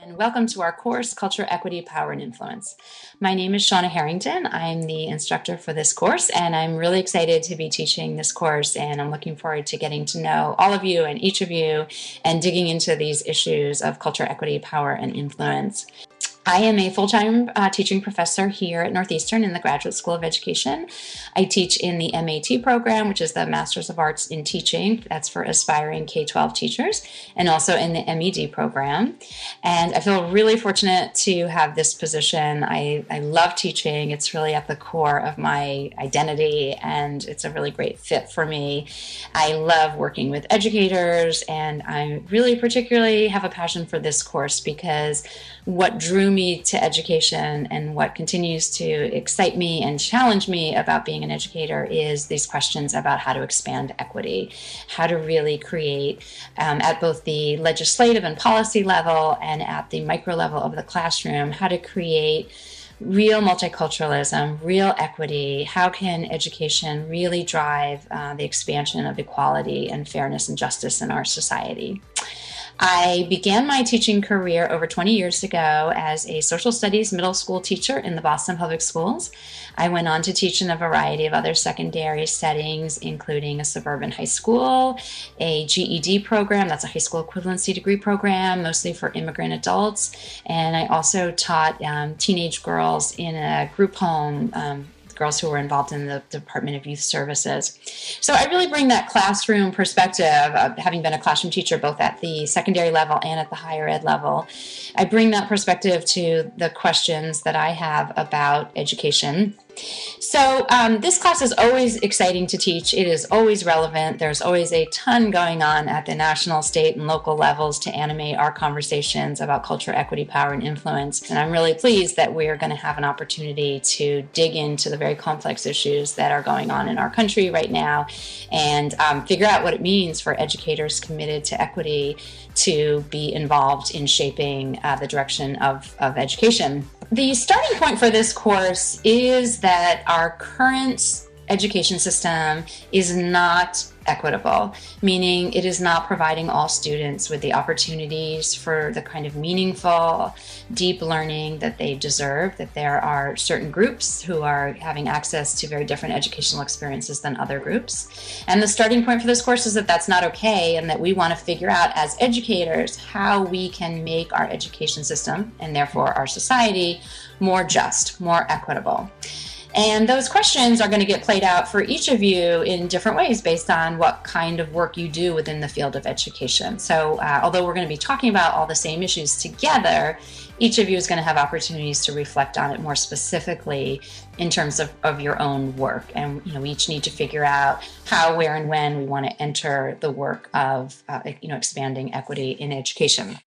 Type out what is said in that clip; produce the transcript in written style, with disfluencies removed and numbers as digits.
And welcome to our course, Culture, Equity, Power, and Influence. My name is Shaunna Harrington. I'm the instructor for this course, and I'm really excited to be teaching this course, and I'm looking forward to getting to know all of you and each of you and digging into these issues of culture, equity, power, and influence. I am a full-time teaching professor here at Northeastern in the Graduate School of Education. I teach in the MAT program, which is the Master's of Arts in Teaching. That's for aspiring K-12 teachers, and also in the MED program. And I feel really fortunate to have this position. I love teaching. It's really at the core of my identity, and it's a really great fit for me. I love working with educators, and I really particularly have a passion for this course because what drew me to education and what continues to excite me and challenge me about being an educator is these questions about how to expand equity, how to really create at both the legislative and policy level and at the micro level of the classroom, how to create real multiculturalism, real equity. How can education really drive the expansion of equality and fairness and justice in our society? I began my teaching career over 20 years ago as a social studies middle school teacher in the Boston Public Schools. I went on to teach in a variety of other secondary settings, including a suburban high school, a GED program, that's a high school equivalency degree program, mostly for immigrant adults. And I also taught teenage girls in a group home, girls who were involved in the Department of Youth Services. So I really bring that classroom perspective, having been a classroom teacher both at the secondary level and at the higher ed level. I bring that perspective to the questions that I have about education. So this class is always exciting to teach. It is always relevant. There's always a ton going on at the national, state, and local levels to animate our conversations about culture, equity, power, and influence. And I'm really pleased that we're going to have an opportunity to dig into the very complex issues that are going on in our country right now and figure out what it means for educators committed to equity to be involved in shaping the direction of education. The starting point for this course is that our current education system is not equitable, meaning it is not providing all students with the opportunities for the kind of meaningful, deep learning that they deserve, that there are certain groups who are having access to very different educational experiences than other groups. And the starting point for this course is that that's not okay, and that we want to figure out as educators how we can make our education system, and therefore our society, more just, more equitable. And those questions are going to get played out for each of you in different ways based on what kind of work you do within the field of education. So although we're going to be talking about all the same issues together, each of you is going to have opportunities to reflect on it more specifically in terms of your own work. And we each need to figure out how, where, and when we want to enter the work of expanding equity in education.